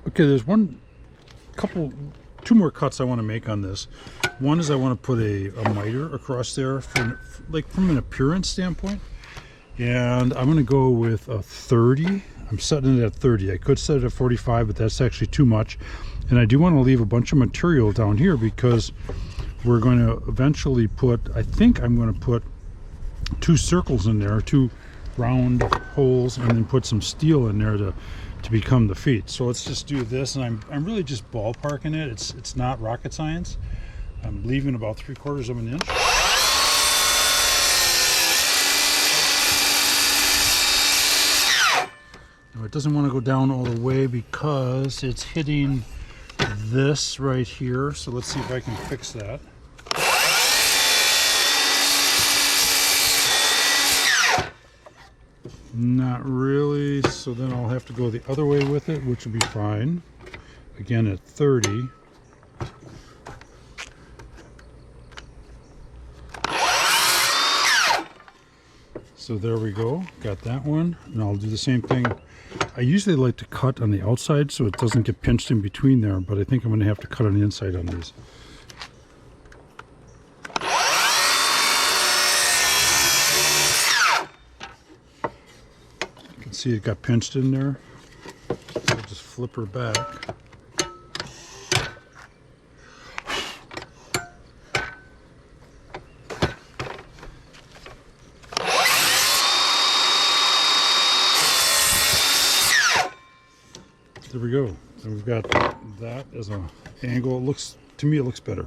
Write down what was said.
Okay, there's two more cuts I want to make on this. One is I want to put a miter across there from an appearance standpoint. And I'm going to go with a 30. I'm setting it at 30. I could set it at 45, but that's actually too much. And I do want to leave a bunch of material down here because we're going to eventually I think I'm going to put 2 circles in there, 2 round holes, and then put some steel in there to become the feet. So let's just do this, and I'm really just ballparking it. It's not rocket science. I'm leaving about 3/4 of an inch. Now it doesn't want to go down all the way because it's hitting this right here. So let's see if I can fix that. Not really, so then I'll have to go the other way with it, which will be fine. Again at 30. So there we go, got that one. And I'll do the same thing. I usually like to cut on the outside so it doesn't get pinched in between there, but I think I'm going to have to cut on the inside on these. See, it got pinched in there. I'll just flip her back. There we go. And we've got that as an angle. To me it looks better.